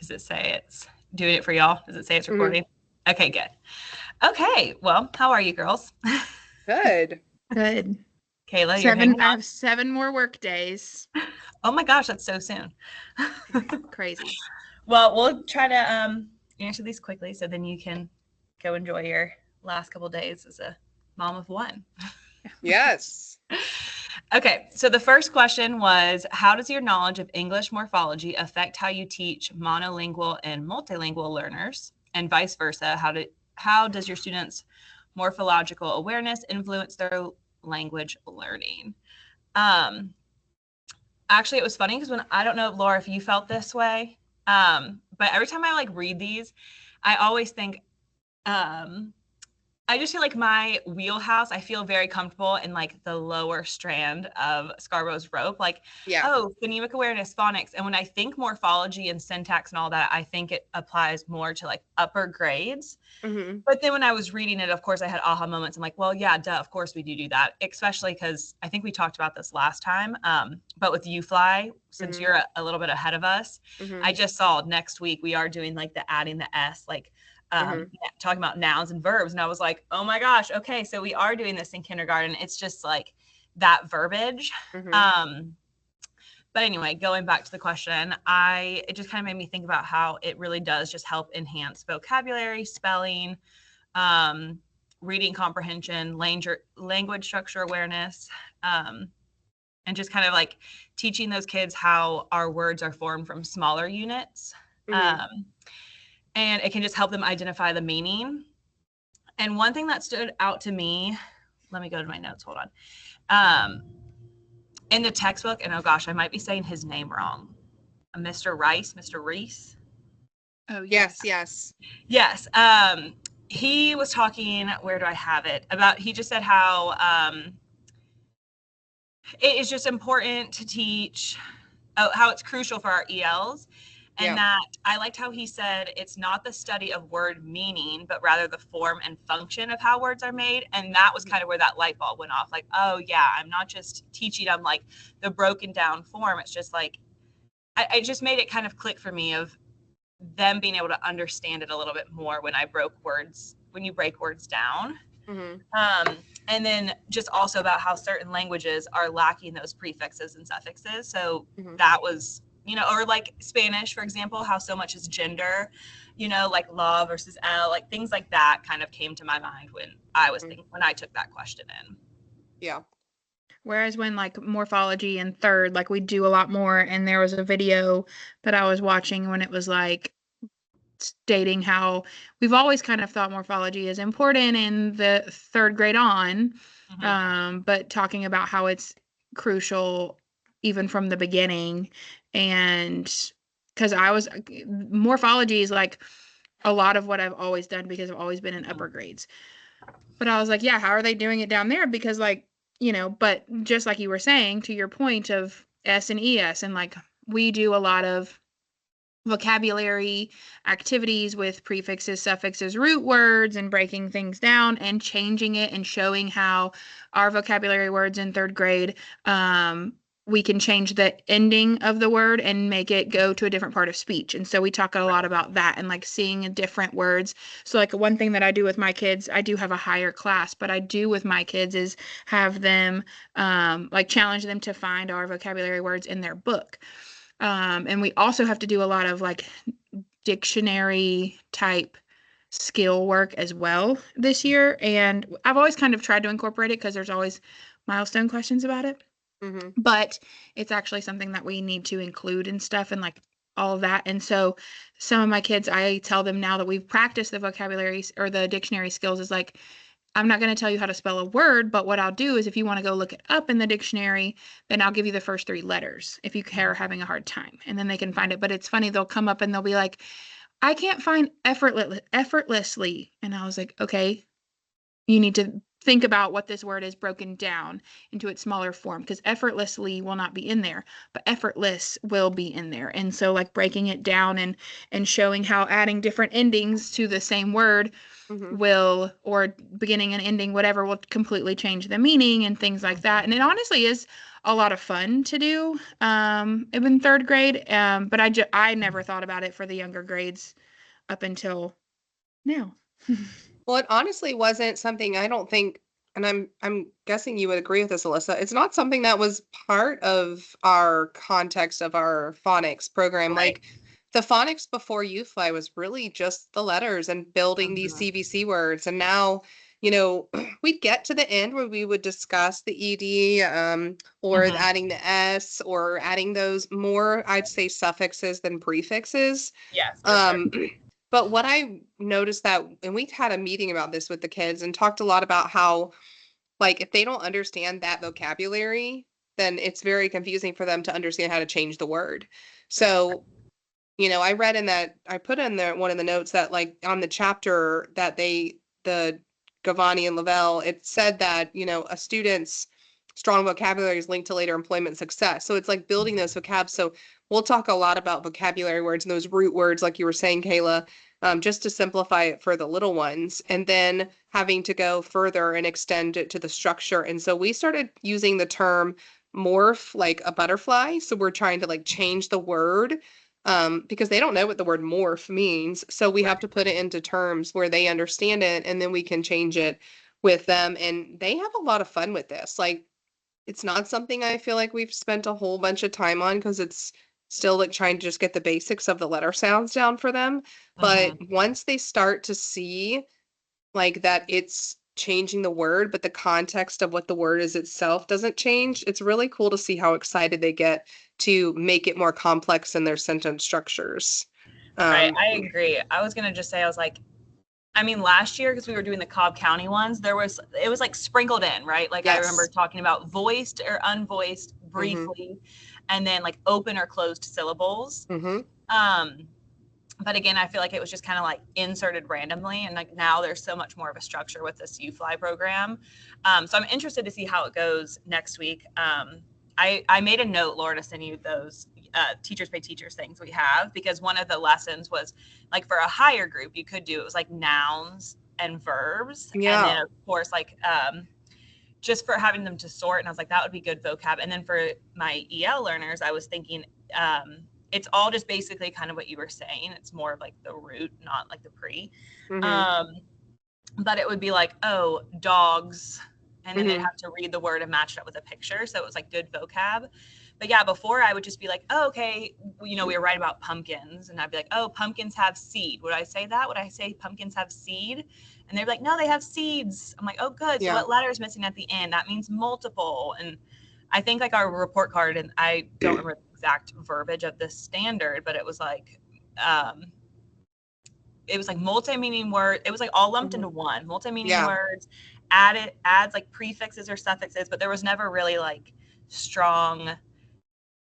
Does it say it's doing it for y'all? Does it say it's Mhm. recording? Okay, good. Okay, well, how are you girls? Good. Good. Kayla, you're hanging I on. have 7 more work days. Oh my gosh, that's so soon. Crazy. Well, we'll try to answer these quickly so then you can go enjoy your last couple days as a mom of one. Yes. Okay, so the first question was, how does your knowledge of English morphology affect how you teach monolingual and multilingual learners, and vice versa? How does your students' morphological awareness influence their language learning? Um, Actually, it was funny because when I don't know, Laura, if you felt this way, but every time I like read these, I always think um, I just feel like my wheelhouse, I feel very comfortable in like the lower strand of Scarborough's rope. Like, Yeah. oh, phonemic awareness, phonics. And when I think morphology and syntax and all that, I think it applies more to like upper grades. Hmm. But then when I was reading it, of course, I had aha moments. I'm like, well, yeah, duh, of course we do that, especially because I think we talked about this last time. But with UFly, since Hmm. you're a little bit ahead of us, Hmm. I just saw next week we are doing like the adding the S, like Hmm. talking about nouns and verbs. And I was like, oh my gosh, okay, so we are doing this in kindergarten. It's just like that verbiage. Hmm. Um, but anyway, going back to the question, it just kind of made me think about how it really does just help enhance vocabulary, spelling, um, reading comprehension, language structure awareness, um, and just kind of like teaching those kids how our words are formed from smaller units. Hmm. Um, and it can just help them identify the meaning. And one thing that stood out to me, let me go to my notes, hold on. Um, in the textbook, and oh gosh, I might be saying his name wrong. Mr. Reese. Oh, Yes. yes. Yes. Yes. He was talking, where do I have it? About, he just said how it is just important to teach how it's crucial for our ELs. And Yeah. that I liked how he said it's not the study of word meaning, but rather the form and function of how words are made. And that was kind of where that light bulb went off. Like, oh, yeah, I'm not just teaching them like the broken down form. It's just like, I just made it kind of click for me of them being able to understand it a little bit more when you break words down. Hmm. Um, and then just also about how certain languages are lacking those prefixes and suffixes. So Hmm. that was, or like Spanish, for example, how so much is gender, like law versus L, like things like that kind of came to my mind when I took that question in. Yeah. Whereas when like morphology and third, like we do a lot more. And there was a video that I was watching when it was like stating how we've always kind of thought morphology is important in the third grade on, but talking about how it's crucial even from the beginning. And because morphology is like a lot of what I've always done because I've always been in upper grades. But I was like, yeah, how are they doing it down there? Because like, but just like you were saying, to your point of S and ES, and like we do a lot of vocabulary activities with prefixes, suffixes, root words, and breaking things down and changing it and showing how our vocabulary words in third grade, we can change the ending of the word and make it go to a different part of speech. And so we talk a lot about that and like seeing different words. So like one thing that I do with my kids, I do have a higher class, but I do with my kids is have them like challenge them to find our vocabulary words in their book. And we also have to do a lot of like dictionary type skill work as well this year. And I've always kind of tried to incorporate it because there's always milestone questions about it. Hmm. But it's actually something that we need to include and stuff and like all of that. And so some of my kids, I tell them now that we've practiced the vocabulary or the dictionary skills is like, I'm not going to tell you how to spell a word, but what I'll do is if you want to go look it up in the dictionary, then I'll give you the first 3 letters if you are having a hard time, and then they can find it. But it's funny, they'll come up and they'll be like, I can't find effortlessly. And I was like, okay, you need to think about what this word is broken down into its smaller form, because effortlessly will not be in there, but effortless will be in there. And so like breaking it down and showing how adding different endings to the same word Mhm. will, or beginning and ending, whatever, will completely change the meaning and things like that. And it honestly is a lot of fun to do in third grade. But I never thought about it for the younger grades up until now. Well, it honestly wasn't something I don't think, and I'm guessing you would agree with this, Alyssa. It's not something that was part of our context of our phonics program. Right. Like the phonics before UFly was really just the letters and building these CVC words. And now, we'd get to the end where we would discuss the ED, or Mhm. adding the S, or adding those more, I'd say, suffixes than prefixes. Yes, for sure. But what I noticed that, and we had a meeting about this with the kids and talked a lot about how, like, if they don't understand that vocabulary, then it's very confusing for them to understand how to change the word. So, I read in that, I put in there one of the notes that, like, on the chapter that the Gavani and Lavelle, it said that, a student's strong vocabulary is linked to later employment success. So it's like building those vocabs. So we'll talk a lot about vocabulary words and those root words, like you were saying, Kayla, just to simplify it for the little ones, and then having to go further and extend it to the structure. And so we started using the term morph like a butterfly. So we're trying to like change the word, because they don't know what the word morph means. So we have to put it into terms where they understand it, and then we can change it with them. And they have a lot of fun with this. Like, it's not something I feel like we've spent a whole bunch of time on because it's still like trying to just get the basics of the letter sounds down for them. But Mhm. once they start to see like that it's changing the word, but the context of what the word is itself doesn't change, it's really cool to see how excited they get to make it more complex in their sentence structures. Right. Um, I agree. I was gonna just say, I was like, I mean, last year, because we were doing the Cobb County ones, it was like sprinkled in, right? Like I remember yes. talking about voiced or unvoiced Mm-hmm. briefly, and then like open or closed syllables. Mm-hmm. Um, but again, I feel like it was just kind of like inserted randomly, and like now there's so much more of a structure with this UFly program. So I'm interested to see how it goes next week. I made a note, Laura, to send you those teachers pay teachers things we have, because one of the lessons was like for a higher group you could do, it was like nouns and verbs, and then Yeah. of course like just for having them to sort, and I was like, that would be good vocab. And then for my EL learners, I was thinking it's all just basically kind of what you were saying. It's more of like the root, not like the pre. Mm-hmm. Um, but it would be like, oh, dogs, and then they'd Mm-hmm. have to read the word and match it up with a picture. So it was like good vocab. But yeah, before I would just be like, oh, okay, we were writing about pumpkins, and I'd be like, oh, pumpkins have seed. Would I say that? Would I say pumpkins have seed? And they'd be like, no, they have seeds. I'm like, oh, good. So Yeah. what letter is missing at the end? That means multiple. And I think like our report card, and I don't remember the exact verbiage of the standard, but um, it was like multi-meaning word. It was like all lumped Mm-hmm. into one. Multi-meaning Yeah. words, adds like prefixes or suffixes, but there was never really like strong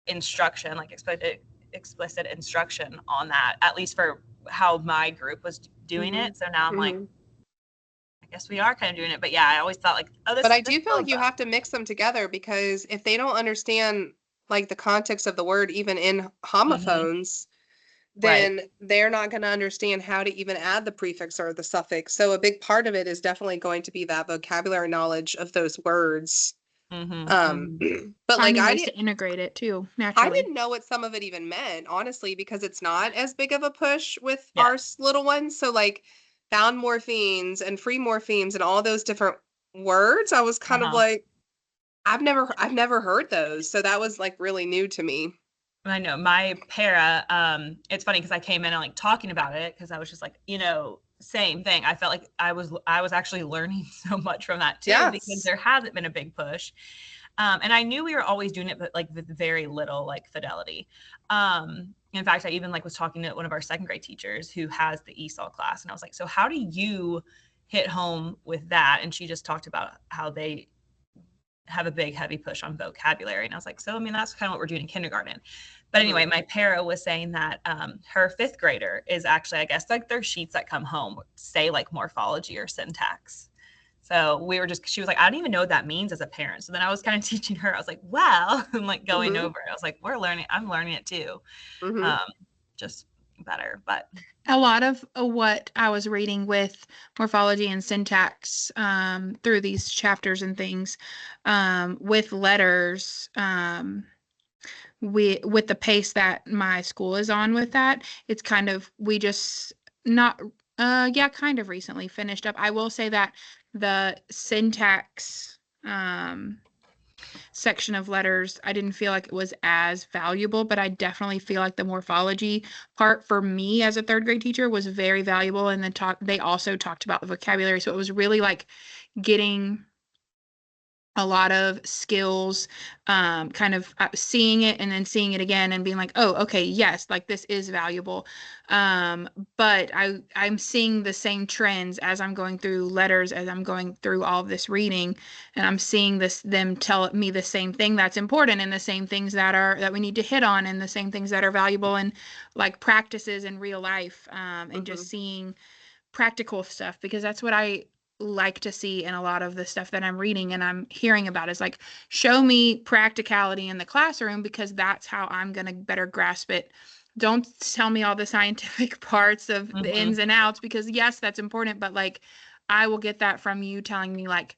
instruction, like explicit instruction on that, at least for how my group was doing Mm-hmm. it. So now I'm like, Mm-hmm. I guess we are kind of doing it. But yeah, I always thought like, oh, But I this do feel like builds you up. have to mix them together, because if they don't understand like the context of the word, even in Mhm. homophones, Right. then they're not going to understand how to even add the prefix or the suffix. So a big part of it is definitely going to be that vocabulary knowledge of those words. Mm-hmm. Um, Mhm. but like Finding ways to integrate it too, I naturally. didn't know what some of it even meant, honestly, because it's not as big of a push with Yeah. our little ones. So like bound morphemes and free morphemes and all those different words, I was kind of Uh-huh. like, I've never heard those. So that was like really new to me. I know my para, it's funny because I came in and like talking about it because I was just like, same thing. I felt like I was actually learning so much from that too, because Yes. there hasn't been a big push. And I knew we were always doing it, but like with very little like fidelity. In fact, I even like was talking to one of our second grade teachers who has the ESOL class, and I was like, so how do you hit home with that? And she just talked about how they have a big heavy push on vocabulary, and I was like, so I mean that's kind of what we're doing in kindergarten. But Mhm. anyway, my para was saying that her fifth grader is actually, I guess, like their sheets that come home say like morphology or syntax. So she was like, I don't even know what that means as a parent. So then I was kind of teaching her. I was like, well, I'm like going over it. I was like, I'm learning it too. Just better. But a lot of what I was reading with morphology and syntax through these chapters and things with letters, with the pace that my school is on with that, it's kind of, we just not, kind of recently finished up. I will say that the syntax section of letters, I didn't feel like it was as valuable, but I definitely feel like the morphology part for me as a third grade teacher was very valuable. And then they also talked about the vocabulary. So it was really like getting a lot of skills, kind of seeing it and then seeing it again and being like, oh, okay, yes, like this is valuable. But I'm seeing the same trends as I'm going through letters, as I'm going through all of this reading, and I'm seeing them tell me the same thing that's important and the same things that we need to hit on and the same things that are valuable and like practices in real life, and just seeing practical stuff, because that's what I like to see in a lot of the stuff that I'm reading and I'm hearing about, is like, show me practicality in the classroom, because that's how I'm going to better grasp it. Don't tell me all the scientific parts of the ins and outs, because yes, that's important, but like, I will get that from you telling me, like,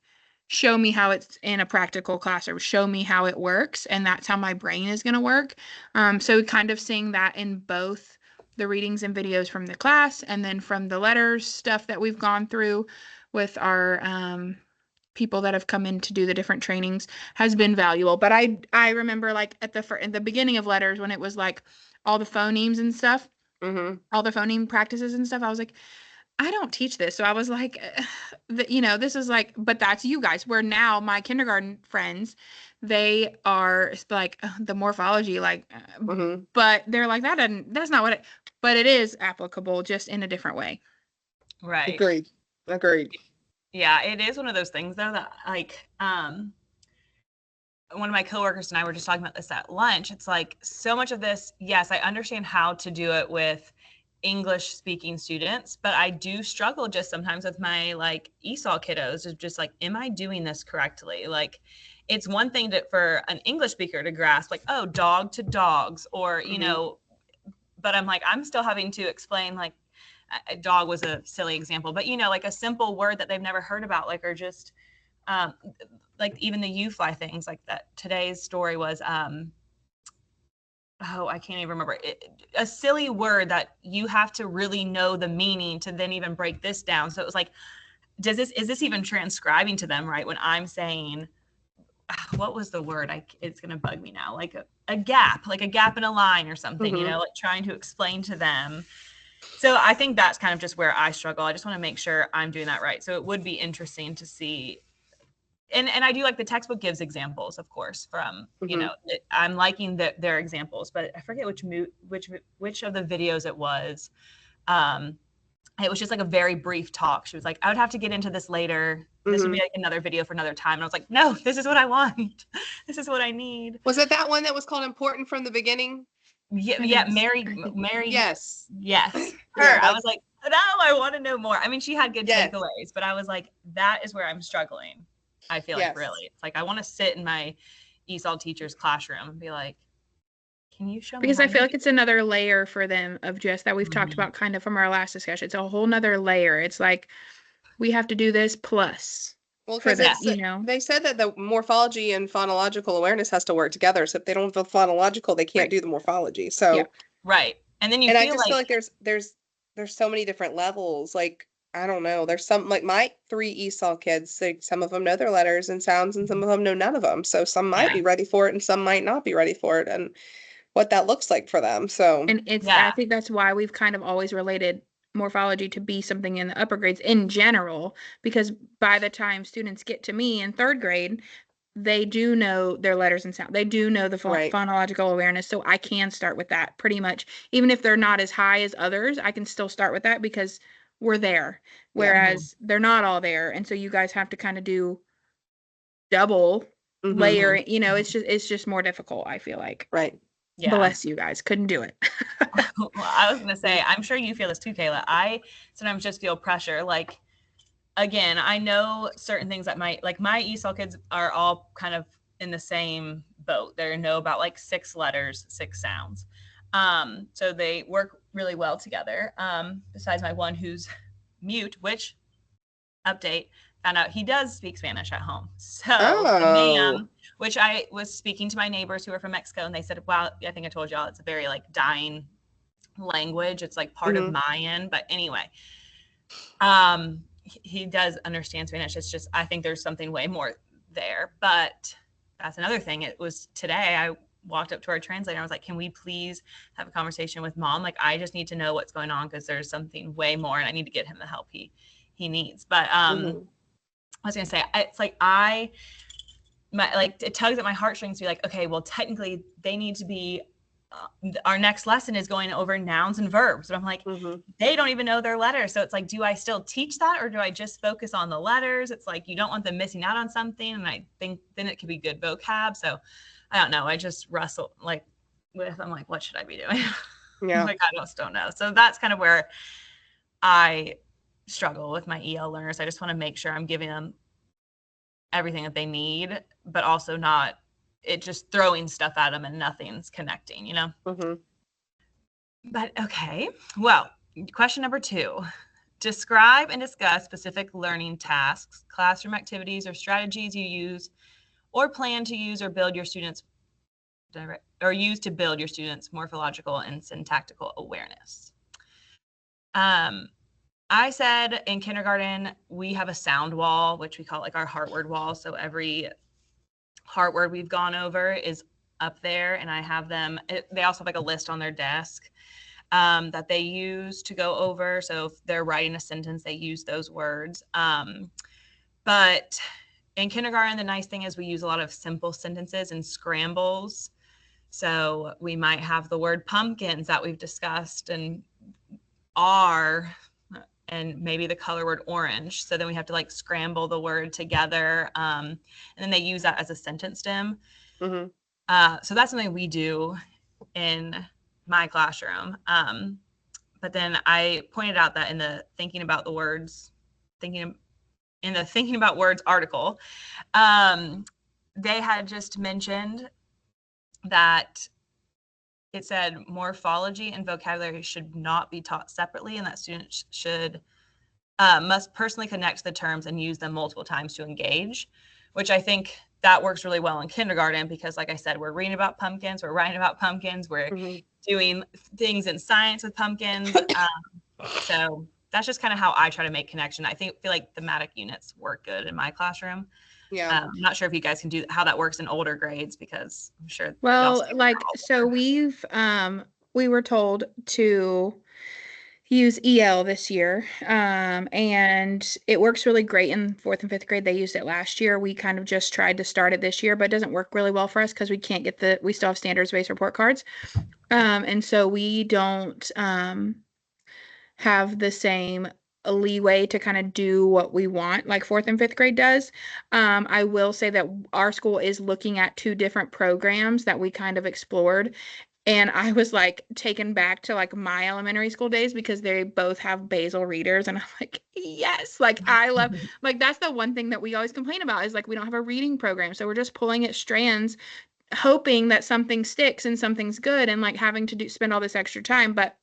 show me how it's in a practical classroom, show me how it works, and that's how my brain is going to work. So kind of seeing that in both the readings and videos from the class and then from the letters stuff that we've gone through with our people that have come in to do the different trainings has been valuable. But I remember like at the beginning of letters, when it was like all the phonemes and stuff, all the phoneme practices and stuff, I was like, I don't teach this. So I was like, this is like, but that's you guys. Where now my kindergarten friends, they are like the morphology, like, but they're like, that's not what it, but it is applicable, just in a different way. Right. Agreed. Yeah, it is one of those things though that like, one of my coworkers and I were just talking about this at lunch. It's like so much of this, yes, I understand how to do it with English speaking students, but I do struggle just sometimes with my like ESOL kiddos, is just like, am I doing this correctly? Like, it's one thing for an English speaker to grasp, like, oh, dog to dogs, or, but I'm like, I'm still having to explain, like, a dog was a silly example, but like a simple word that they've never heard about, like, or just like even the U-fly things like that. Today's story was, I can't even remember a silly word that you have to really know the meaning to then even break this down. So it was like, is this even transcribing to them, right? When I'm saying, what was the word? It's going to bug me now. Like a gap in a line or something, like trying to explain to them. So I think that's kind of just where I struggle. I just want to make sure I'm doing that right. So it would be interesting to see. And I do like the textbook gives examples, of course, from, I'm liking their examples, but I forget which of the videos it was. It was just like a very brief talk. She was like, I would have to get into this later. This would be like another video for another time. And I was like, no, this is what I want. This is what I need. Was it that one that was called Important from the Beginning? Yeah, Mary. Yes. Her. Yeah, I was like, now I want to know more. I mean, she had good takeaways, but I was like, that is where I'm struggling. I feel like really, it's like, I want to sit in my ESOL teacher's classroom and be like, can you show me? Because I feel like it's another layer for them of just that we've talked about kind of from our last discussion. It's a whole nother layer. It's like, we have to do this plus. Well, because they said that the morphology and phonological awareness has to work together. So if they don't have the phonological, they can't do the morphology. So right, and then I just feel like there's so many different levels. Like, I don't know. There's some, like my 3 ESOL kids, some of them know their letters and sounds, and some of them know none of them. So some might be ready for it, and some might not be ready for it, and what that looks like for them. So, and I think that's why we've kind of always related morphology to be something in the upper grades in general, because by the time students get to me in 3rd grade, they do know their letters and sound. They do know the phonological awareness. So I can start with that pretty much. Even if they're not as high as others, I can still start with that because we're there. Whereas they're not all there. And so you guys have to kind of do double layer. It's just more difficult, I feel like. Right. Yeah. Bless you guys. Couldn't do it. Well, I was going to say, I'm sure you feel this too, Kayla. I sometimes just feel pressure. Like, again, I know certain things that my ESOL kids are all kind of in the same boat. They know about like 6 letters, 6 sounds. So they work really well together. Besides my one who's mute, which update found out he does speak Spanish at home. So the ma'am, which I was speaking to my neighbors who are from Mexico, and they said, "Wow, I think I told y'all it's a very like dying language. It's like part of Mayan." But anyway, he does understand Spanish. It's just I think there's something way more there. But that's another thing. It was today I walked up to our translator. I was like, "Can we please have a conversation with Mom? Like, I just need to know what's going on because there's something way more, and I need to get him the help he needs." But I was gonna say, it's like it tugs at my heartstrings to be like, okay, well, technically they need to be. Our next lesson is going over nouns and verbs, but I'm like, they don't even know their letters. So it's like, do I still teach that, or do I just focus on the letters? It's like you don't want them missing out on something, and I think then it could be good vocab. So I don't know. I just wrestle like with. I'm like, what should I be doing? Yeah, like I just don't know. So that's kind of where I struggle with my EL learners. I just want to make sure I'm giving them everything that they need, but also not it just throwing stuff at them and nothing's connecting, you know? But okay. Well, question number 2, describe and discuss specific learning tasks, classroom activities, or strategies you use or plan to use or build your students use to build your students' morphological and syntactical awareness. I said in kindergarten, we have a sound wall, which we call like our heart word wall. So every heart word we've gone over is up there, and I have them. They also have like a list on their desk that they use to go over. So if they're writing a sentence, they use those words. But in kindergarten, the nice thing is we use a lot of simple sentences and scrambles. So we might have the word pumpkins that we've discussed and are, and maybe the color word orange. So then we have to like scramble the word together. And then they use that as a sentence stem. So that's something we do in my classroom. But then I pointed out that in the thinking about words article, they had just mentioned that it said morphology and vocabulary should not be taught separately, and that students must personally connect the terms and use them multiple times to engage, which I think that works really well in kindergarten because, like I said, we're reading about pumpkins, we're writing about pumpkins, we're doing things in science with pumpkins. So that's just kind of how I try to make connection. I feel like thematic units work good in my classroom. I'm not sure if you guys can do how that works in older grades because I'm sure. Well, so we were told to use EL this year, and it works really great in 4th and 5th grade. They used it last year. We kind of just tried to start it this year, but it doesn't work really well for us because we can't get we still have standards-based report cards. And so we don't have the same leeway to kind of do what we want like 4th and 5th grade does. I will say that our school is looking at 2 different programs that we kind of explored, and I was like taken back to like my elementary school days because they both have basal readers, and I'm like, yes, like I love like that's the one thing that we always complain about is like we don't have a reading program, so we're just pulling at strands hoping that something sticks and something's good and like having to spend all this extra time. But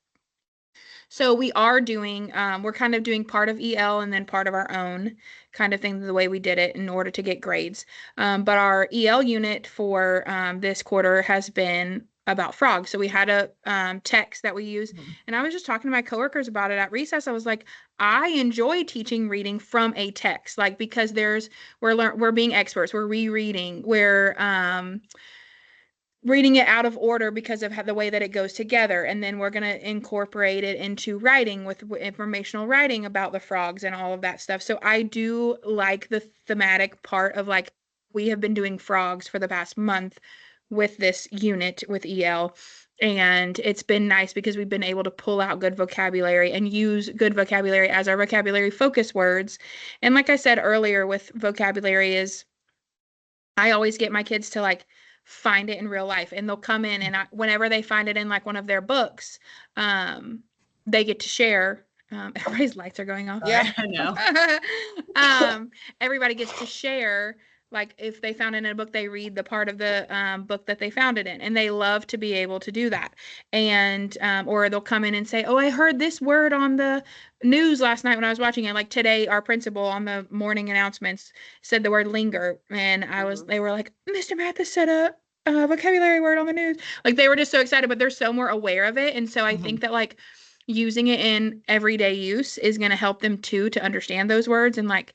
so we are doing, we're kind of doing part of EL and then part of our own kind of thing the way we did it in order to get grades. But our EL unit for this quarter has been about frogs. So we had a text that we use, and I was just talking to my coworkers about it at recess. I was like, I enjoy teaching reading from a text, like because we're being experts, we're rereading, we're reading it out of order because of the way that it goes together. And then we're going to incorporate it into writing with informational writing about the frogs and all of that stuff. So I do like the thematic part of like, we have been doing frogs for the past month with this unit with EL. And it's been nice because we've been able to pull out good vocabulary and use good vocabulary as our vocabulary focus words. And like I said earlier with vocabulary is I always get my kids to like find it in real life, and they'll come in and whenever they find it in like one of their books, they get to share Everybody's lights are going off. Yeah. I know. Everybody gets to share, like if they found it in a book, they read the part of the book that they found it in, and they love to be able to do that. And or they'll come in and say, oh, I heard this word on the news last night when I was watching it. Like today, our principal on the morning announcements said the word linger, and they were like, Mr. Mathis said a vocabulary word on the news. Like they were just so excited, but they're so more aware of it. And so I think that like using it in everyday use is going to help them too to understand those words, and like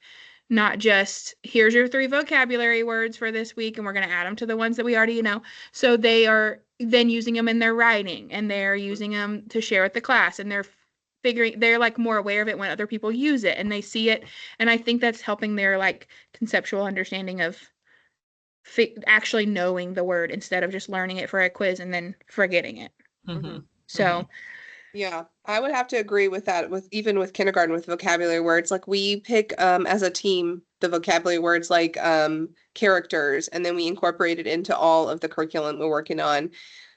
not just here's your 3 vocabulary words for this week and we're going to add them to the ones that we already know. So they are then using them in their writing, and they're using them to share with the class, and they're like more aware of it when other people use it and they see it. And I think that's helping their like conceptual understanding of actually knowing the word instead of just learning it for a quiz and then forgetting it. Mm-hmm. So yeah, I would have to agree with that, with even with kindergarten with vocabulary words. Like we pick as a team the vocabulary words like characters, and then we incorporate it into all of the curriculum we're working on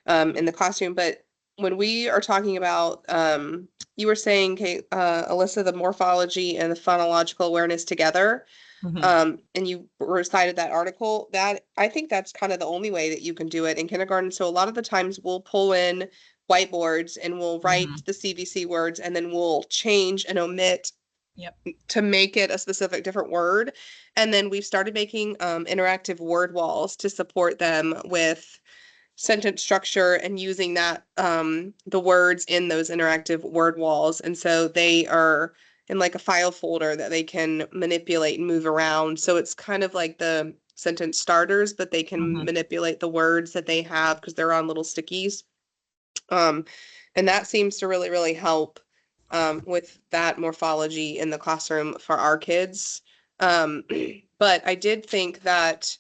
in the classroom. But when we are talking about you were saying, Kate, Alyssa, the morphology and the phonological awareness together, and you recited that article, that I think that's kind of the only way that you can do it in kindergarten. So a lot of the times we'll pull in whiteboards and we'll write the CVC words, and then we'll change and omit to make it a specific different word. And then we've started making interactive word walls to support them with sentence structure and using that the words in those interactive word walls. And so they are in like a file folder that they can manipulate and move around. So it's kind of like the sentence starters, but they can manipulate the words that they have because they're on little stickies. And that seems to really, really help with that morphology in the classroom for our kids. But I did think that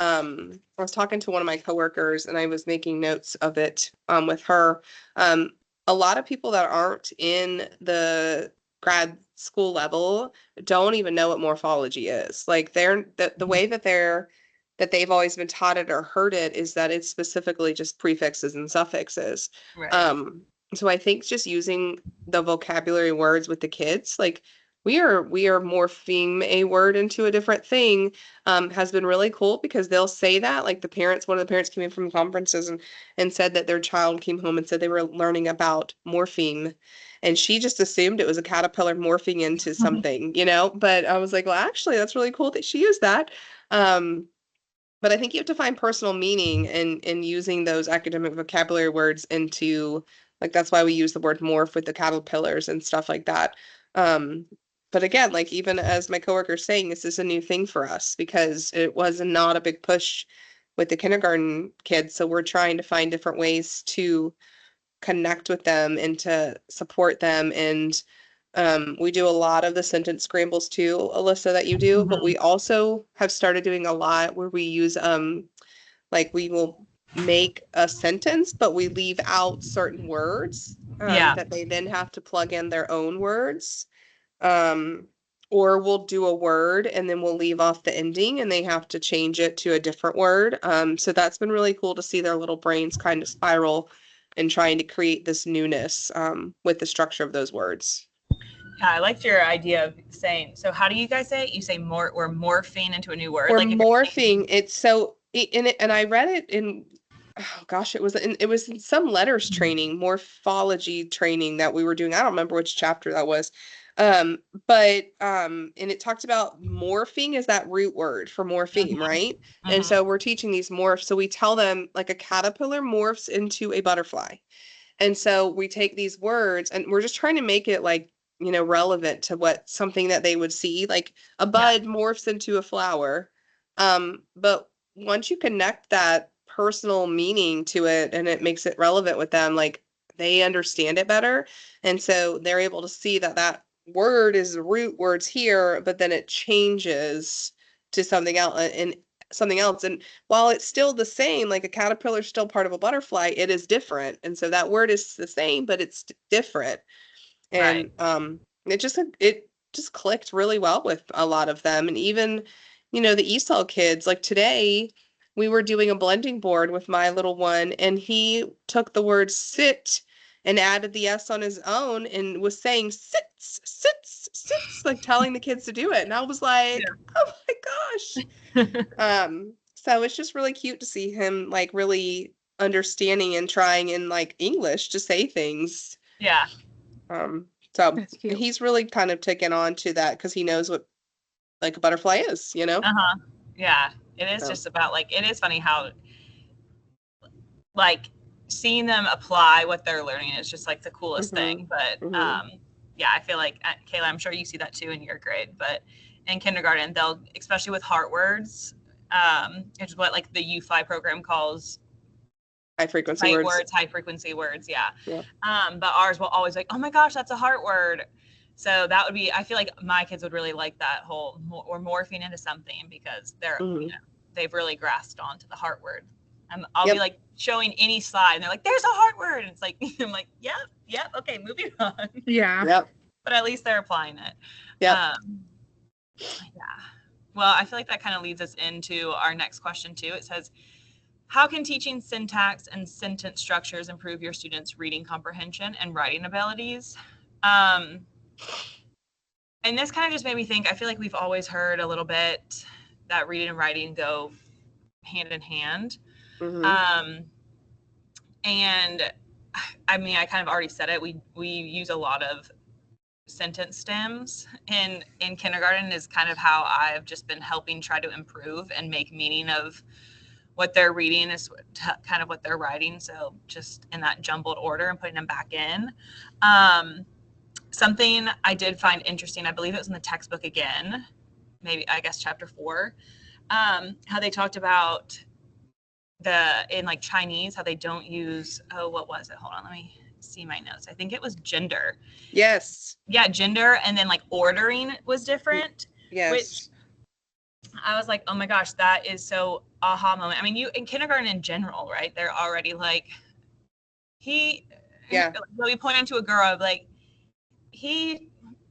I was talking to one of my coworkers and I was making notes of it with her. A lot of people that aren't in the grad school level don't even know what morphology is. Like the way that they've always been taught it or heard it is that it's specifically just prefixes and suffixes. Right. So I think just using the vocabulary words with the kids, like we are morphing a word into a different thing, has been really cool because they'll say that, like one of the parents came in from conferences and said that their child came home and said they were learning about morpheme, and she just assumed it was a caterpillar morphing into something, but I was like, well, actually that's really cool that she used that. But I think you have to find personal meaning in using those academic vocabulary words into, like, that's why we use the word morph with the caterpillars and stuff like that. But again, like even as my coworker's saying, this is a new thing for us because it was not a big push with the kindergarten kids. So we're trying to find different ways to connect with them and to support them. And we do a lot of the sentence scrambles too, Alyssa, that you do, but we also have started doing a lot where we use like we will make a sentence, but we leave out certain words that they then have to plug in their own words. Or we'll do a word and then we'll leave off the ending and they have to change it to a different word. So that's been really cool to see their little brains kind of spiral and trying to create this newness with the structure of those words. Yeah, I liked your idea of saying, so how do you guys say it? You say we're morphing into a new word. We're like morphing. It's so in it, and I read it in, oh gosh, it was in some letters training, morphology training that we were doing. I don't remember which chapter that was. But and it talked about morphing is that root word for morpheme, right? And so we're teaching these morphs. So we tell them like a caterpillar morphs into a butterfly. And so we take these words and we're just trying to make it like, relevant to something that they would see, like a bud morphs into a flower. But once you connect that personal meaning to it and it makes it relevant with them, like they understand it better. And so they're able to see that word is the root words here, but then it changes to something else and while it's still the same, like a caterpillar is still part of a butterfly, it is different. And so that word is the same, but it's different. And it just clicked really well with a lot of them. And even the ESOL kids, like today we were doing a blending board with my little one and he took the word sit and added the S on his own and was saying sit sits, like telling the kids to do it. And I was like, oh my gosh. So it's just really cute to see him like really understanding and trying in like English to say things. Yeah. So That's cute. he's really kind of taken on to that because he knows what like a butterfly is, you know? Yeah. It is just about like, it is funny how like seeing them apply what they're learning is just like the coolest thing. But yeah, I feel like Kayla, I'm sure you see that too in your grade, but in kindergarten, they'll, especially with heart words, which is what like the U-Fly program calls high frequency words. High frequency words. Yeah. But ours will always like, oh my gosh, that's a heart word. So that would be, I feel like my kids would really like that whole, or morphing into something because they're, you know, they've really grasped onto the heart word. I'll be like showing any slide and they're like, there's a heart word. And it's like, I'm like, yep. Okay. Moving on. Yeah. But at least they're applying it. Yeah. Well, I feel like that kind of leads us into our next question too. It says, how can teaching syntax and sentence structures improve your students' reading comprehension and writing abilities? And this kind of just made me think, I feel like we've always heard a little bit that reading and writing go hand in hand. And I mean, I kind of already said it. We use a lot of sentence stems in kindergarten is kind of how I've just been helping try to improve and make meaning of what they're reading is kind of what they're writing. So just in that jumbled order and putting them back in. Something I did find interesting, I believe it was in the textbook again, maybe I guess chapter 4, how they talked about in like Chinese, how they don't use, what was it? Hold on, let me see my notes. I think it was gender. Yes. Yeah, gender, and then like ordering was different. Yes. Which I was like, oh my gosh, that is so aha moment. I mean, you in kindergarten in general, right? They're already like, they'll be pointing to a girl like, I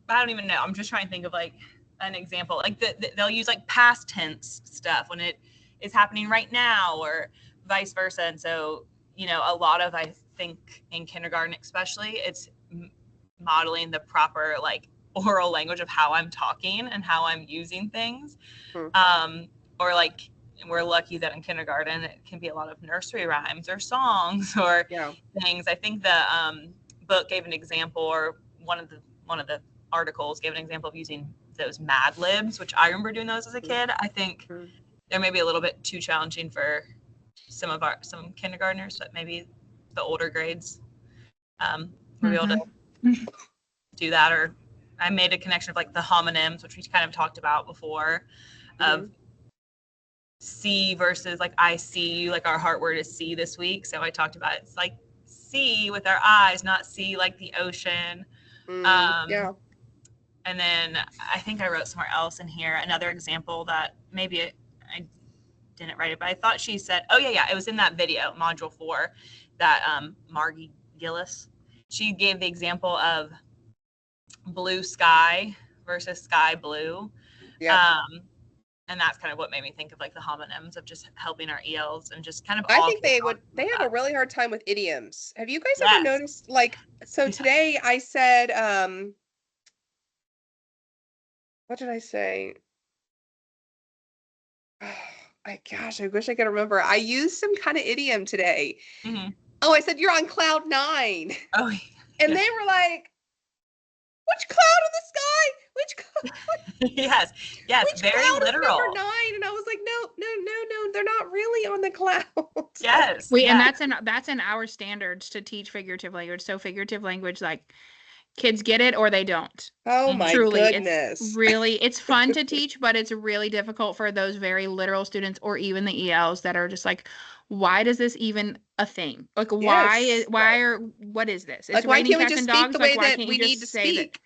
don't even know. I'm just trying to think of like an example. Like they'll use like past tense stuff when it is happening right now or vice versa. And so, you know, a lot of, I think in kindergarten, especially, it's modeling the proper like oral language of how I'm talking and how I'm using things. Or like, we're lucky that in kindergarten, it can be a lot of nursery rhymes or songs or things. I think the book gave an example, or one of the articles gave an example of using those Mad Libs, which I remember doing those as a kid. I think they're maybe a little bit too challenging for some kindergartners, but maybe the older grades will be able to do that. Or I made a connection of like the homonyms, which we kind of talked about before, of see versus like I see you, like our heart word is see this week. So I talked about it's like see with our eyes, not see like the ocean. And then I think I wrote somewhere else in here another example that maybe I didn't write it, but I thought she said, it was in that video, module 4, that Margie Gillis, she gave the example of blue sky versus sky blue. And that's kind of what made me think of like the homonyms of just helping our ELs and just kind of. I think they have a really hard time with idioms. Have you guys ever noticed, like, so today I said, what did I say? Oh, I wish I could remember. I used some kind of idiom today. Oh, I said, you're on cloud 9. Oh, and they were like, which cloud in the sky? Which cloud? yes, which very cloud literal. Is number 9? And I was like, no, they're not really on the clouds. Yes. And that's in our standards to teach figurative language. So figurative language, like kids get it or they don't. Oh my goodness. It's fun to teach, but it's really difficult for those very literal students or even the ELs that are just like, why does this even a thing? Like, what is this? It's like, why can't we just speak the way like, that we need to speak?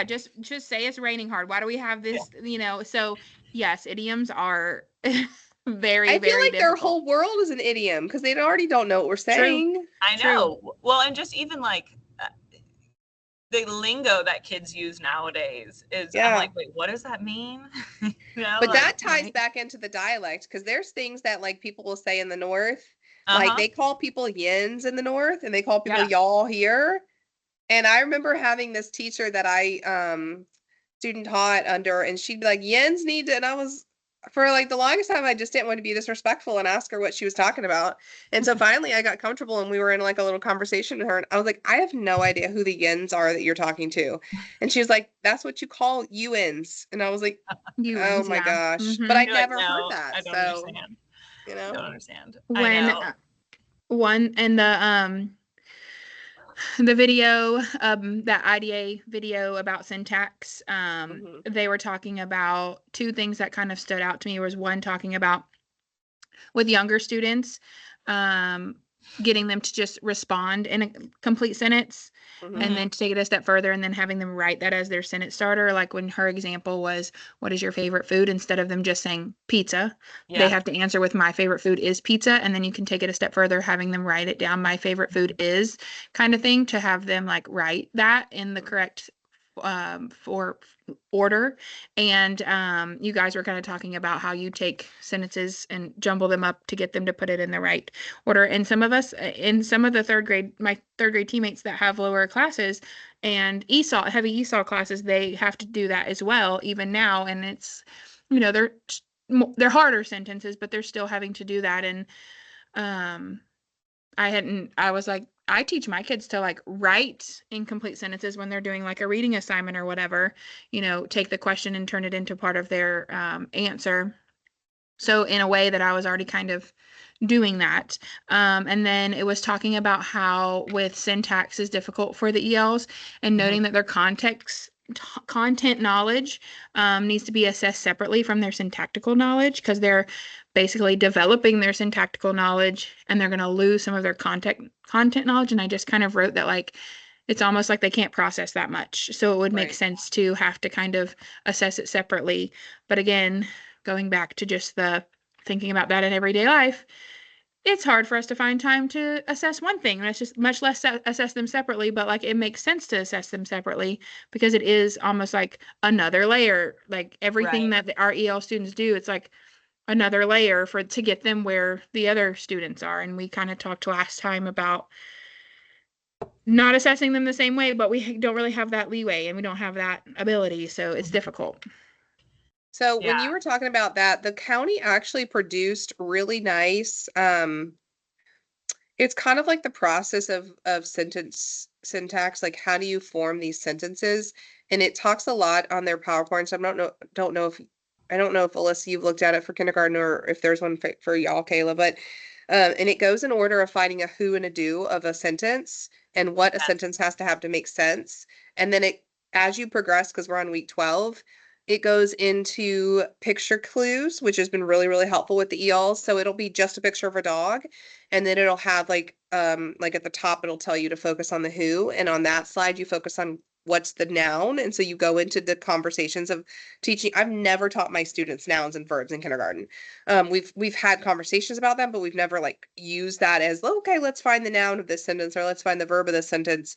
Just say it's raining hard. Why do we have this, So yes, idioms are very, I feel like difficult. Their whole world is an idiom because they already don't know what we're saying. True. I know. True. Well, and just even like the lingo that kids use nowadays is, I'm like, wait, what does that mean? But that ties back into the dialect because there's things that like people will say in the North. Like they call people yins in the North and they call people y'all here. And I remember having this teacher that I student taught under, and she'd be like, Yens need to, and I was, for like the longest time, I just didn't want to be disrespectful and ask her what she was talking about. And so finally I got comfortable and we were in like a little conversation with her, and I was like, I have no idea who the Yens are that you're talking to. And she was like, that's what you call UNs. And I was like, oh my gosh. But I You're like, never heard no, that. I don't So, understand. you I know, don't understand. I When know. one and the video, that IDA video about syntax, mhm, they were talking about two things that kind of stood out to me. Was one talking about with younger students, getting them to just respond in a complete sentence, mhm. and then to take it a step further and then having them write that as their sentence starter. Like when her example was, what is your favorite food? Instead of them just saying pizza, they Yeah. have to answer with, my favorite food is pizza. And then you can take it a step further, having them write it down, my favorite food is, kind of thing, to have them like write that in the correct for order. And you guys were kind of talking about how you take sentences and jumble them up to get them to put it in the right order. And some of us in some of the my third grade teammates that have lower classes and heavy ESOL classes, they have to do that as well, even now. And it's, they're harder sentences, but they're still having to do that. And I was like, I teach my kids to like write incomplete sentences when they're doing like a reading assignment or whatever, take the question and turn it into part of their answer. So in a way that I was already kind of doing that. And then it was talking about how with syntax is difficult for the ELs, and noting that their content knowledge needs to be assessed separately from their syntactical knowledge, because they're basically developing their syntactical knowledge and they're going to lose some of their content knowledge. And I just kind of wrote that like it's almost like they can't process that much, so it would make Right. sense to have to kind of assess it separately. But again, going back to just the thinking about that in everyday life, it's hard for us to find time to assess one thing. Let's just much less assess them separately, but like it makes sense to assess them separately because it is almost like another layer. Like everything Right. that our EL students do, it's like another layer to get them where the other students are. And we kind of talked last time about not assessing them the same way, but we don't really have that leeway and we don't have that ability, so it's difficult. So when Yeah. you were talking about that, the county actually produced really nice, it's kind of like the process of sentence syntax, like how do you form these sentences? And it talks a lot on their PowerPoint. So I don't know if Alyssa, you've looked at it for kindergarten or if there's one for y'all, Kayla, but and it goes in order of finding a who and a do of a sentence and what a sentence has to have to make sense. And then as you progress, because we're on week 12, it goes into picture clues, which has been really, really helpful with the ELs. So it'll be just a picture of a dog, and then it'll have like at the top it'll tell you to focus on the who, and on that slide you focus on what's the noun. And so you go into the conversations of teaching. I've never taught my students nouns and verbs in kindergarten. We've had conversations about them, but we've never like used that as, okay, let's find the noun of this sentence or let's find the verb of this sentence.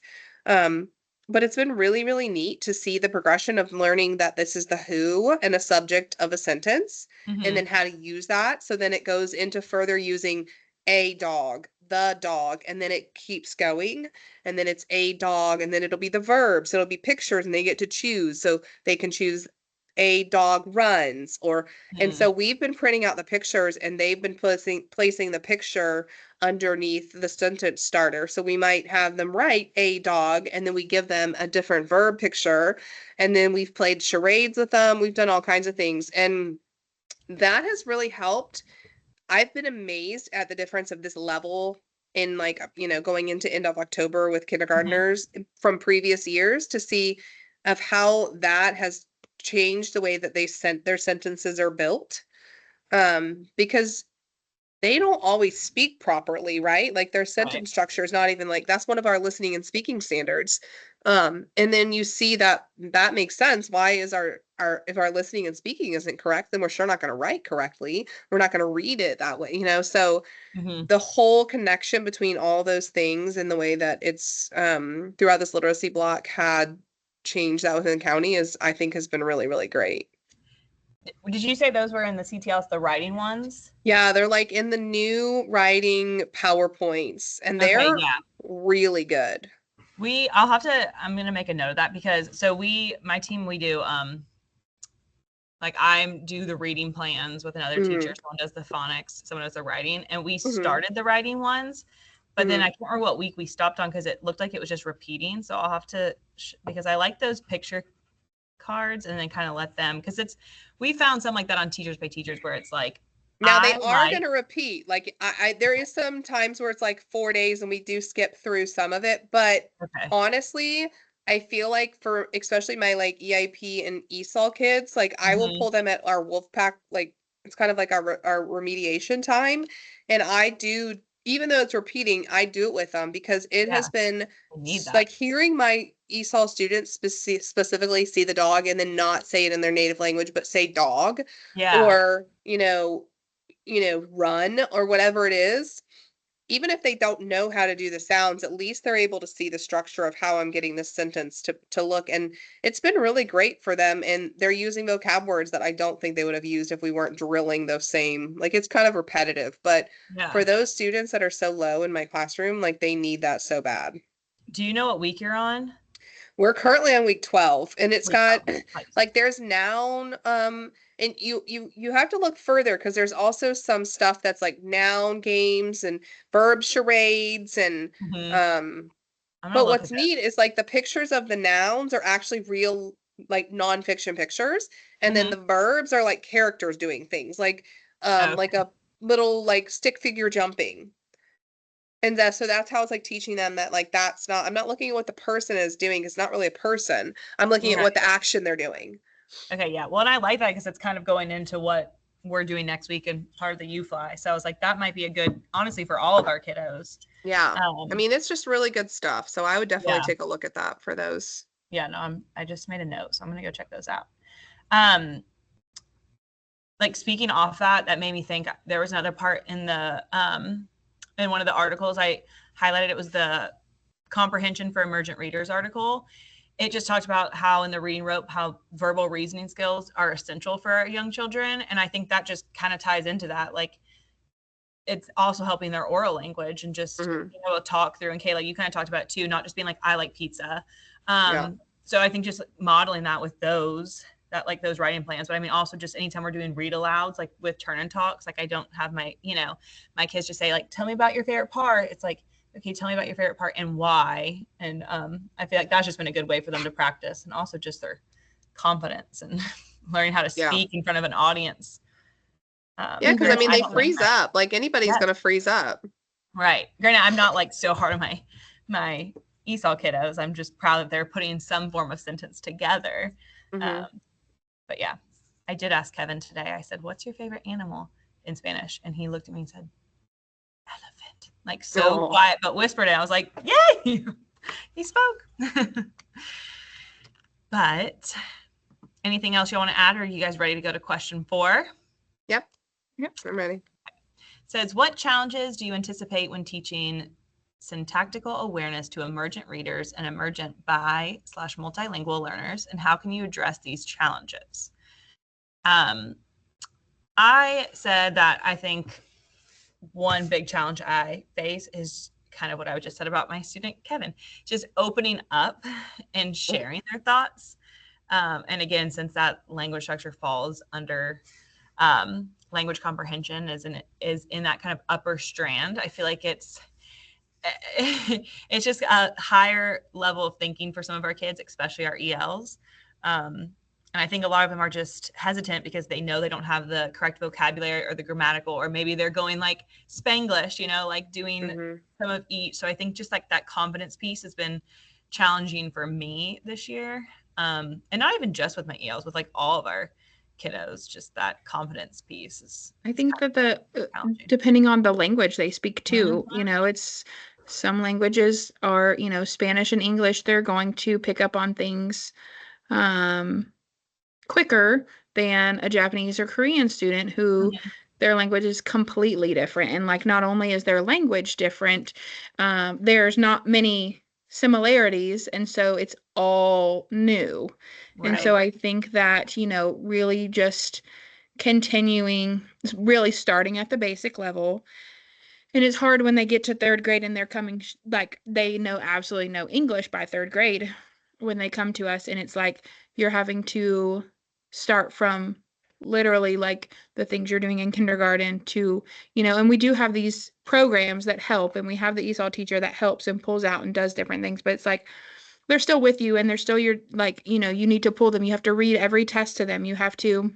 But it's been really, really neat to see the progression of learning that this is the who and a subject of a sentence, and then how to use that. So then it goes into further using a dog, the dog, and then it keeps going. And then it's a dog, and then it'll be the verb. So it'll be pictures and they get to choose. So they can choose a dog runs, or and so we've been printing out the pictures and they've been placing the picture underneath the sentence starter. So we might have them write a dog and then we give them a different verb picture, and then we've played charades with them. We've done all kinds of things, and that has really helped. I've been amazed at the difference of this level in like, going into end of October with kindergartners from previous years, to see of how that has changed the way that their sentences are built. Because they don't always speak properly, right? Like their sentence structure is not even like, that's one of our listening and speaking standards. And then you see that makes sense. Why is if our listening and speaking isn't correct, then we're sure not going to write correctly. We're not going to read it that way, so the whole connection between all those things and the way that it's throughout this literacy block had changed that within the county is, I think, has been really, really great. Did you say those were in the CTLs, the writing ones? Yeah, they're like in the new writing PowerPoints, and they're really good. I'm going to make a note of that because my team, we do, like I do the reading plans with another teacher. Someone does the phonics, someone does the writing, and we started the writing ones, but then I can't remember what week we stopped on because it looked like it was just repeating. So I'll have to, because I like those picture cards and then kind of let them, because we found some like that on Teachers Pay Teachers where it's like, now they are going to repeat. Like there is some times where it's like 4 days and we do skip through some of it, but honestly, I feel like for especially my like EIP and ESOL kids, like I will pull them at our Wolfpack, like it's kind of like our remediation time, and I do, even though it's repeating, I do it with them because it has been like hearing my ESOL students specifically see the dog and then not say it in their native language but say dog, or run or whatever it is. Even if they don't know how to do the sounds, at least they're able to see the structure of how I'm getting this sentence to look. And it's been really great for them. And they're using vocab words that I don't think they would have used if we weren't drilling those same, like it's kind of repetitive, but for those students that are so low in my classroom, like they need that so bad. Do you know what week you're on? We're currently on week 12 and it's got like there's noun, and you have to look further because there's also some stuff that's like noun games and verb charades and but what's neat is like the pictures of the nouns are actually real like nonfiction pictures, and then the verbs are like characters doing things like like a little like stick figure jumping. And so that's how it's like teaching them that like I'm not looking at what the person is doing. It's not really a person. I'm looking at what the action they're doing. Okay, yeah. Well, and I like that because it's kind of going into what we're doing next week and part of the UFly. So I was like, that might be a good, honestly, for all of our kiddos. Yeah. I mean, it's just really good stuff. So I would definitely take a look at that for those. Yeah, no, I just made a note, so I'm going to go check those out. Like speaking off that made me think there was another part in the, in one of the articles I highlighted. It was the comprehension for emergent readers article. It just talked about how in the reading rope, how verbal reasoning skills are essential for our young children. And I think that just kind of ties into that. Like it's also helping their oral language and just being able to talk through. And Kayla, you kind of talked about it too, not just being like, I like pizza. So I think just modeling that with those writing plans, but I mean, also just anytime we're doing read alouds, like with turn and talks, like I don't have my kids just say like, tell me about your favorite part. It's like, okay, tell me about your favorite part and why. And I feel like that's just been a good way for them to practice and also just their confidence and learning how to speak in front of an audience. Because I mean, they freeze up. Like anybody's going to freeze up. Right. Granted, I'm not like so hard on my ESOL kiddos. I'm just proud that they're putting some form of sentence together. But yeah, I did ask Kevin today. I said, what's your favorite animal in Spanish? And he looked at me and said, elephant. Like so quiet, but whispered it. I was like, yay, he spoke. But anything else you want to add? Or are you guys ready to go to question 4? Yep, I'm ready. It says, what challenges do you anticipate when teaching syntactical awareness to emergent readers and emergent bi/multilingual learners, and how can you address these challenges? I said that I think one big challenge I face is kind of what I just said about my student Kevin, just opening up and sharing their thoughts. And again, since that language structure falls under language comprehension is in that kind of upper strand, I feel like it's just a higher level of thinking for some of our kids, especially our ELs. And I think a lot of them are just hesitant because they know they don't have the correct vocabulary or the grammatical, or maybe they're going like Spanglish, like doing some of each. So I think just like that confidence piece has been challenging for me this year. And not even just with my ELs, with like all of our kiddos, just that confidence piece is. I think that depending on the language they speak too, it's some languages are, Spanish and English, they're going to pick up on things quicker than a Japanese or Korean student who their language is completely different. And like, not only is their language different, there's not many similarities. And so it's all new. Right. And so I think that, really just continuing, really starting at the basic level And it's hard when they get to third grade and they're coming, like, they know absolutely no English by third grade when they come to us. And it's like you're having to start from literally like the things you're doing in kindergarten to, and we do have these programs that help, and we have the ESOL teacher that helps and pulls out and does different things. But it's like they're still with you, and they're still your, like, you need to pull them. You have to read every test to them. You have to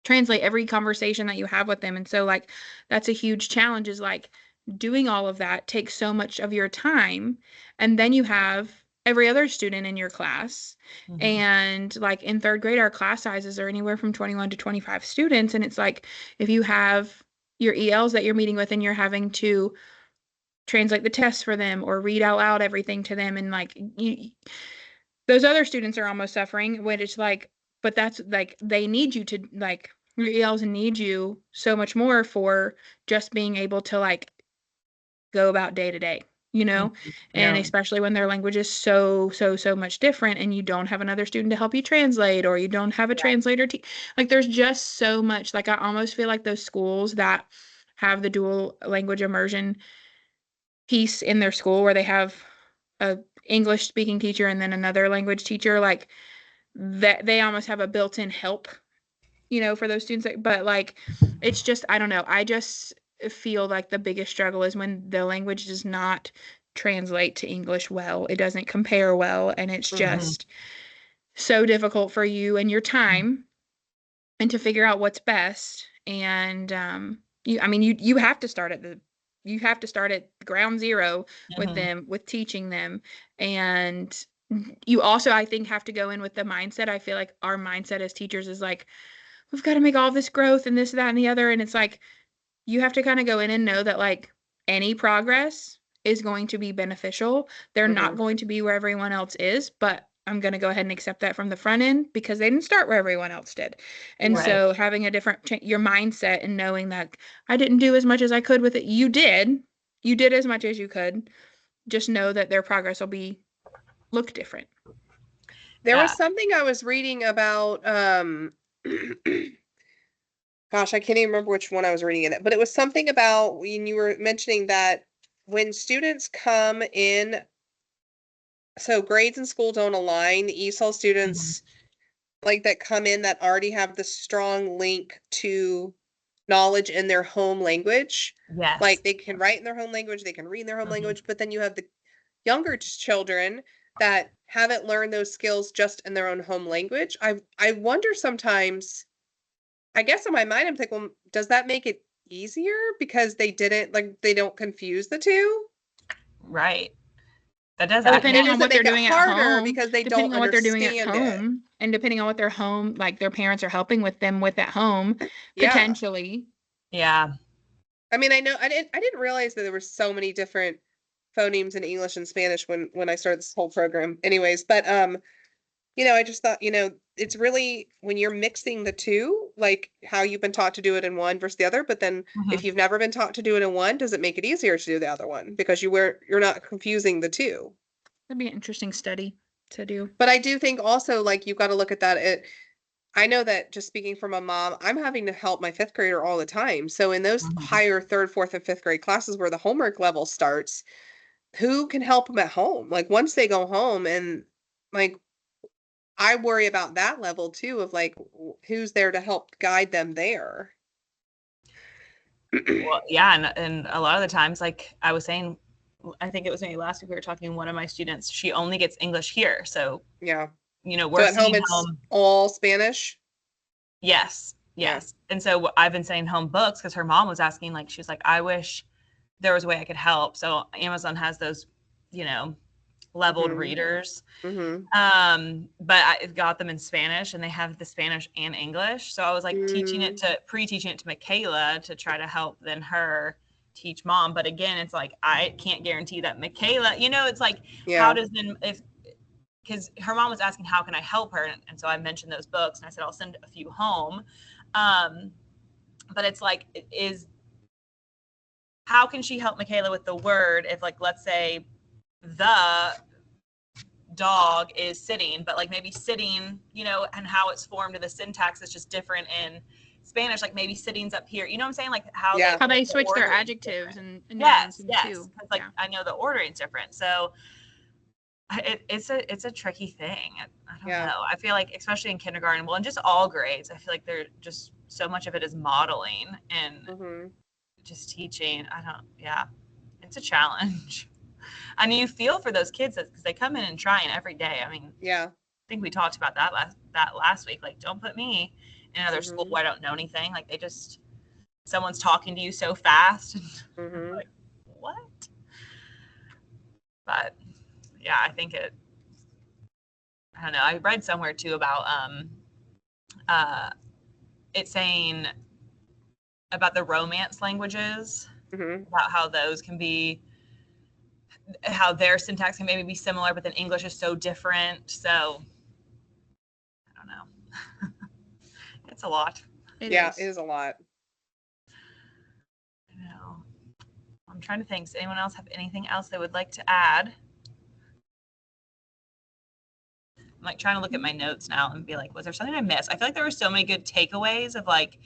translate every conversation that you have with them. And so, like, that's a huge challenge, is like doing all of that takes so much of your time. And then you have every other student in your class. Mhm. And like in third grade, our class sizes are anywhere from 21 to 25 students. And it's like, if you have your ELs that you're meeting with and you're having to translate the tests for them or read out loud everything to them, and like those other students are almost suffering, when it's like, but that's like, they need you to, like, your ELs need you so much more for just being able to like go about day to day, and Yeah. especially when their language is so much different, and you don't have another student to help you translate, or you don't have a translator like, there's just so much. Like, I almost feel like those schools that have the dual language immersion piece in their school, where they have a English speaking teacher and then another language teacher, like, that they almost have a built-in help, for those students. But like, it's just, I don't know. I just feel like the biggest struggle is when the language does not translate to English well. It doesn't compare well, and it's Mhm. just so difficult for you and your time, and to figure out what's best. And you have to start at ground zero with Mhm. them, with teaching them. And you also, I think, have to go in with the mindset. I feel like our mindset as teachers is like, we've got to make all this growth and this, that, and the other. And it's like, you have to kind of go in and know that like any progress is going to be beneficial. They're not Mhm. going to be where everyone else is, but I'm going to go ahead and accept that from the front end, because they didn't start where everyone else did. And Right. so having a different, your mindset, and knowing that I didn't do as much as I could with it. You did as much as you could. Just know that their progress will look different. There Yeah. was something I was reading about, gosh, I can't even remember which one I was reading it, but it was something about when you were mentioning that when students come in, so grades in school don't align, the ESOL students like that come in that already have the strong link to knowledge in their home language. Yes. Like they can write in their home language, they can read in their home language, but then you have the younger children that haven't learned those skills just in their own home language. I wonder sometimes, I guess in my mind I'm thinking, well, does that make it easier because they don't confuse the two? Right. That does Or Depending does on it what they're make it doing at harder home, because they depending don't on what they're doing at understand it? home, and depending on what their home, like their parents are helping with them with at home, Yeah. potentially. Yeah. I mean, I know I didn't realize that there were so many different phonemes in English and Spanish when I started this whole program. Anyways, but I just thought, it's really when you're mixing the two, like how you've been taught to do it in one versus the other, but then if Mhm. you've never been taught to do it in one, does it make it easier to do the other one because you're not confusing the two? That'd be an interesting study to do. But I do think also like you've got to look at that. I know that just speaking from a mom, I'm having to help my fifth grader all the time. So in those Mhm. higher third, fourth, and fifth grade classes where the homework level starts, who can help them at home? Like once they go home and like I worry about that level too of like who's there to help guide them there. Well, yeah, and a lot of the times, like I was saying, I think it was maybe last week we were talking. One of my students, she only gets English here, so Yeah. we're So at home sending it's home. all Spanish. Yes, Yeah. yes. And so I've been sending home books because her mom was asking, like, she was like, I wish there was a way I could help. So Amazon has those, leveled Mhm. readers. Mhm. But I got them in Spanish, and they have the Spanish and English. So I was like pre-teaching it to Michaela to try to help then her teach mom. But again, it's like, I can't guarantee that Michaela, it's like, how Yeah. does then, because her mom was asking, how can I help her? And so I mentioned those books, and I said, I'll send a few home. But it's like, how can she help Michaela with the word if, like, let's say the dog is sitting, but like maybe sitting, and how it's formed in the syntax is just different in Spanish, like maybe sitting's up here. You know what I'm saying? Like how Yeah. How they the switch their ordering's adjectives different. and Yes, nouns yes. too. Because like Yeah. I know the ordering's different. So it's a tricky thing. I don't Yeah. know. I feel like especially in kindergarten, well, and just all grades, I feel like they're just so much of it is modeling and Mhm. just teaching. Yeah, it's a challenge. And you feel for those kids because they come in and trying every day. I mean, Yeah. I think we talked about that last week. Like, don't put me in another school Mhm. where I don't know anything. Like, someone's talking to you so fast. Mhm. Like, what? But yeah, I think I don't know. I read somewhere too about it saying about the Romance languages, Mhm. about how those can be, how their syntax can maybe be similar, but then English is so different. So I don't know. It's a lot. It Yeah, is. it is a lot. I know. I'm trying to think. Does anyone else have anything else they would like to add? I'm like trying to look at my notes now and be like, was there something I missed? I feel like there were so many good takeaways of like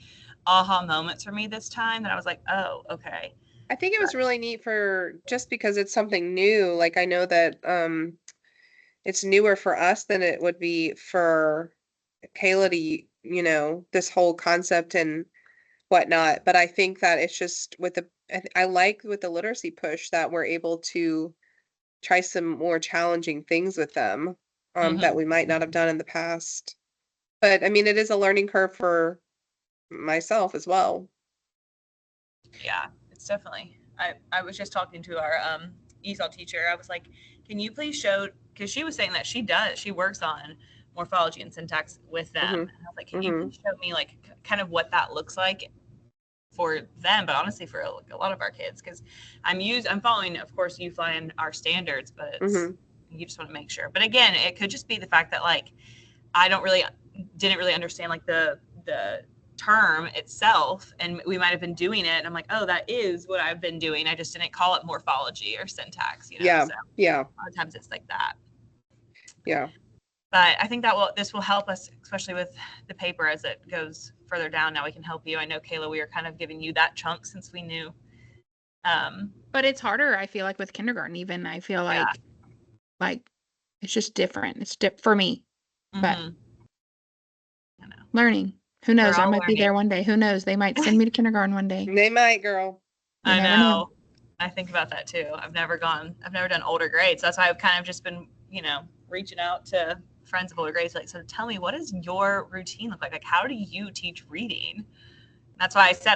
aha moments for me this time that I was like, oh, okay. I think it was really neat for just because it's something new. Like I know that it's newer for us than it would be for Kayla to, this whole concept and whatnot. But I think that it's just with I like with the literacy push that we're able to try some more challenging things with them that Mhm. we might not have done in the past. But I mean, it is a learning curve for myself as well. Yeah, it's definitely. I was just talking to our ESOL teacher. I was like, can you please show, because she was saying that she works on morphology and syntax with them. Hmm. And I was like, can you Hmm. please show me like kind of what that looks like for them, but honestly for a lot of our kids, because I'm following, of course, UFly and our standards, but Hmm. you just want to make sure. But again, it could just be the fact that like I didn't really understand like the term itself, and we might have been doing it and I'm like, oh, that is what I've been doing, I just didn't call it morphology or syntax, Yeah. so Yeah. a lot of times it's like that. Yeah. But I think that this will help us, especially with the paper as it goes further down. Now we can help you. I know, Kayla, we are kind of giving you that chunk since we knew. But it's harder, I feel like, with kindergarten even. I feel Yeah. like it's just different. It's for me. But I know. learning. Who knows? We're I all might be there learning. one day. Who knows? They might send me to kindergarten one day. They might, girl. You I never know. I think about that too. I've never done older grades. That's why I've kind of just been, reaching out to friends of older grades. Like, so tell me, what does your routine look like? Like, how do you teach reading? That's why I said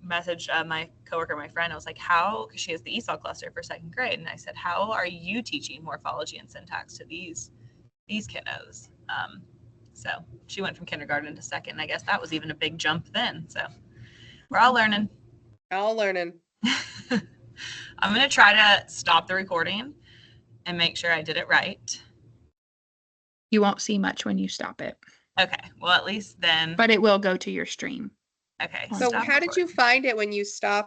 messaged my coworker, my friend. I was like, because she has the ESOL cluster for second grade. And I said, how are you teaching morphology and syntax to these kiddos? So she went from kindergarten to second. And I guess that was even a big jump then. So we're all learning. All learning. I'm going to try to stop the recording and make sure I did it right. You won't see much when you stop it. Okay. Well, at least then. But it will go to your stream. Okay. So how did you find it when you stopped